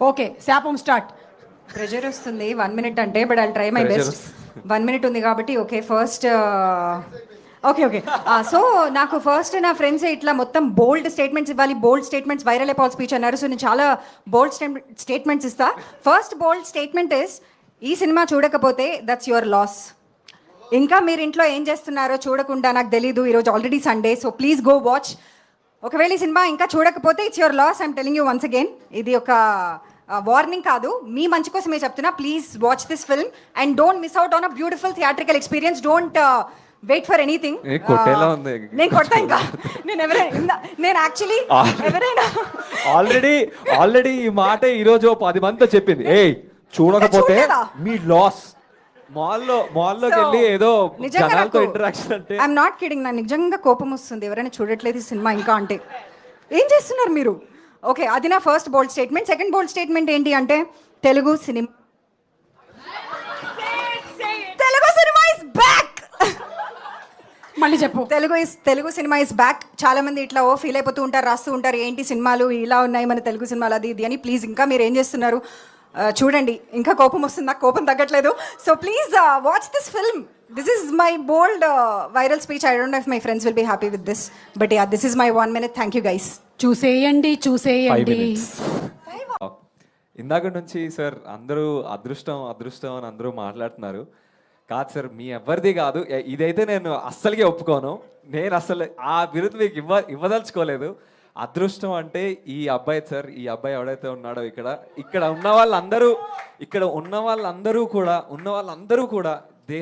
Okay శాపం start. Pressure వస్తుంది 1 minute అంటే, but I try my best. 1 minute ఉంది కాబట్టి ఓకే ఫస్ట్ ఓకే. సో నాకు ఫస్ట్ నా ఫ్రెండ్స్ ఇట్లా మొత్తం బోల్డ్ స్టేట్మెంట్స్ ఇవ్వాలి, బోల్డ్ స్టేట్మెంట్స్ వైరల్ అయిపోవాలి స్పీచ్ అన్నారు. సో నేను చాలా బోల్డ్ స్టేట్మెంట్స్ ఇస్తా. ఫస్ట్ బోల్డ్ స్టేట్మెంట్ ఇస్, ఈ సినిమా చూడకపోతే దట్స్ యువర్ లాస్. ఇంకా మీరు ఇంట్లో ఏం చేస్తున్నారో చూడకుండా నాకు తెలీదు, ఈరోజు already Sunday, so please go watch. ఒకవేళ ఈ సినిమా ఇంకా చూడకపోతే it's your loss. I'm telling you once again, ఇది ఒక వార్నింగ్ కాదు, మీ మంచి కోసమే చెప్తున్నా. Please watch this film and don't miss out on a beautiful theatrical experience. Don't wait for anything. నేను కొడతా ఇంకా. నేను యాక్చువల్లీ ఎవరైనా ఆల్రెడీ ఈ మాట ఈరోజు 10 మందితో చెప్పింది, ఏ చూడకపోతే మీ లాస్. మాల్లోకి వెళ్ళి ఏదో జనాలతో ఇంటరాక్షన్ అంటే ఐఎమ్ నాట్ కిడింగ్, నాకు నిజంగా కోపం వస్తుంది ఎవరైనా చూడట్లేదు ఈ సినిమా ఇంకా అంటే. ఏం చేస్తున్నారు మీరు? ఓకే, అది నా ఫస్ట్ బోల్డ్ స్టేట్మెంట్. సెకండ్ బోల్డ్ స్టేట్మెంట్ ఏంటి అంటే, తెలుగు సినిమా ఇస్ బ్యాక్. మళ్ళీ చెప్పు. Telugu cinema is back. చాలా మంది ఇట్లా ఫీల్ అయిపోతూ ఉంటారు, రాస్తూ ఉంటారు, ఏంటి సినిమాలు ఇలా ఉన్నాయి మన తెలుగు సినిమాలు అది ఇది అని. ప్లీజ్ ఇంకా మీరు ఏం చేస్తున్నారు చూడండి. ఇంకా కోపం వస్తుంది, నాకు కోపం తగ్గట్లేదు. So please watch this film. This is my bold viral speech. I don't know if my friends will be happy with this, but yeah, this is my 1 minute. Thank you guys. చూసేయండి. 5 minutes. ఇందాక నుంచి sir అందరూ అదృష్టం అని అందరూ మాట్లాడుతున్నారు. కాదు sir, మీ ఎవరిది కాదు ఇదైతే. నేను అస్సలుగా ఒప్పుకోను. నేను అసలు ఆ బిరుదు మీకు ఇవ్వదలుచుకోలేదు. అదృష్టం అంటే ఈ అబ్బాయి సార్, ఈ అబ్బాయి ఎవడైతే ఉన్నాడో ఇక్కడ ఉన్న వాళ్ళందరూ కూడా they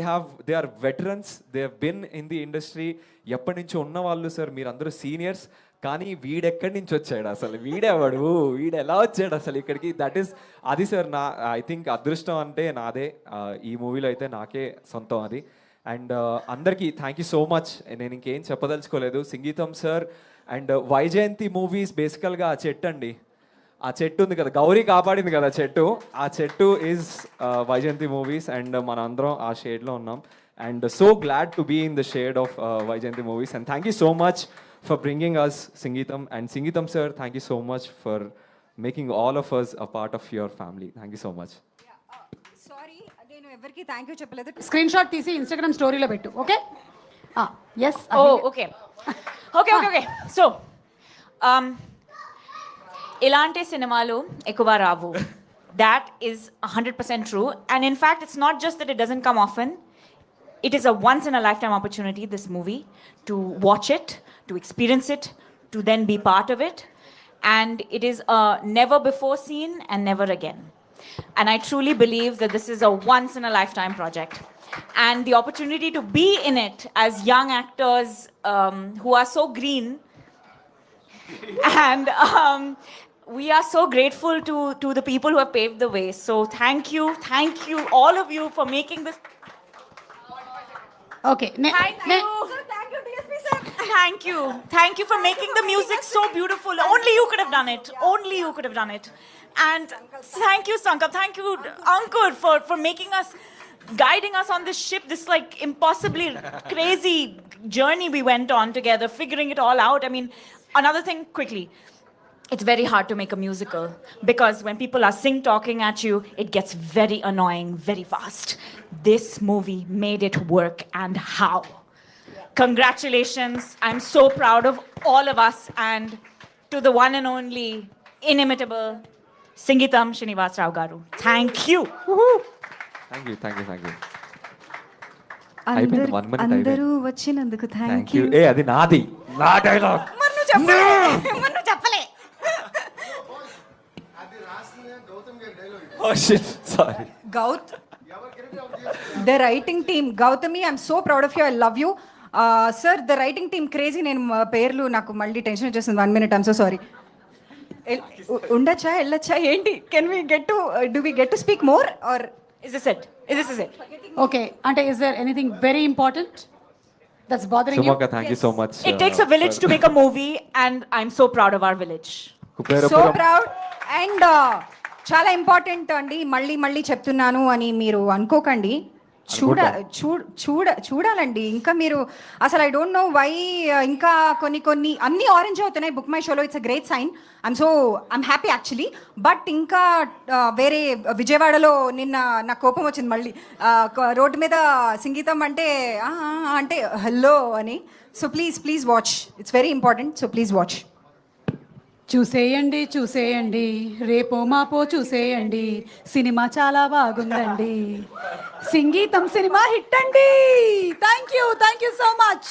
are veterans. They have been in the industry. ఎప్పటి నుంచో ఉన్న వాళ్ళు సార్, మీరందరూ సీనియర్స్. కానీ వీడెక్కడి నుంచి వచ్చాడు అసలు? వీడు ఎలా వచ్చాడు అసలు ఇక్కడికి? దట్ ఈస్ అది సార్. ఐ థింక్ అదృష్టం అంటే నాదే. ఈ మూవీలో అయితే నాకే సొంతం అది. అండ్ అందరికీ థ్యాంక్ యూ సో మచ్. నేను ఇంకేం చెప్పదలుచుకోలేదు. సంగీతం సార్ అండ్ వైజయంతి మూవీస్ బేసికల్గా ఆ చెట్టు అండి. ఆ చెట్టు ఉంది కదా, గౌరీ కాపాడింది కదా చెట్టు. ఆ చెట్టు ఈజ్ వైజయంతి మూవీస్. అండ్ మన అందరం ఆ షేడ్లో ఉన్నాం. And so glad to be in the shade of Vyjayanthi Movies. And thank you so much for bringing us Sangeetam. And Sangeetam sir, thank you so much for making all of us a part of your family. Thank you so much. Sorry, నేను ఎవరికి thank you చెప్పలేదు. Screen shot తీసి Instagram స్టోరీలో పెట్టు. Okay. Yes. Okay. So ఇలాంటి సినిమాలు ఎక్కువ రావు. That is 100% true. And in fact, it's not just that it doesn't come often. It is a once in a lifetime opportunity, this movie, to watch it, to experience it, to then be part of it. And it is a never before seen and never again. And I truly believe that this is a once in a lifetime project. And the opportunity to be in it as young actors who are so green. And we are so grateful to the people who have paved the way. So thank you, all of you, for making this. Okay. Thank you for making the music so beautiful. Only you could have done it. And thank you, Sankar. Thank you, Ankur, for making us, guiding us on this ship, this like impossibly crazy journey we went on together, figuring it all out. I mean, another thing quickly. It's very hard to make a musical because when people are talking at you, it gets very annoying very fast. This movie made it work, and how? Congratulations. I'm so proud of all of us, and to the one and only inimitable Sangeetam Srinivas Rao garu. Thank you. Thank you. అందరూ వచ్చినందుకు thank you. అది నాది, నా dialogue. మన్ను చెప్పలే. Oh shit, sorry. The writing team, Gautami, I'm so proud of you. I love you. Sir, the writing team crazy. నేను పేర్లు నాకు మళ్ళీ టెన్షన్ వచ్చేసింది. 1 minute, I'm so sorry. ఉండొచ్చా వెళ్ళొచ్చా ఏంటి? Do we get to speak more, or Is this it? Okay. అంటే is there anything very important that's bothering you? Sumaka, thank you so much. It takes a village to make a movie, and I'm so proud of our village. So proud. And చాలా important అండి, మళ్ళీ చెప్తున్నాను అని మీరు అనుకోకండి. చూడాలండి ఇంకా మీరు అసలు ఐ డోంట్ నో వై ఇంకా కొన్ని అన్ని ఆరెంజ్ అవుతున్నాయి బుక్ మై షోలో. It's a great sign. I'm happy actually. But ఇంకా వేరే విజయవాడలో నిన్న నాకు కోపం వచ్చింది మళ్ళీ. రోడ్డు మీద సంగీతం అంటే అంటే హలో అని. So please watch. It's very important. So please watch. చూసేయండి రేపో మాపో చూసేయండి, సినిమా చాలా బాగుందండి, సంగీతం సినిమా హిట్ అండి. Thank you so much.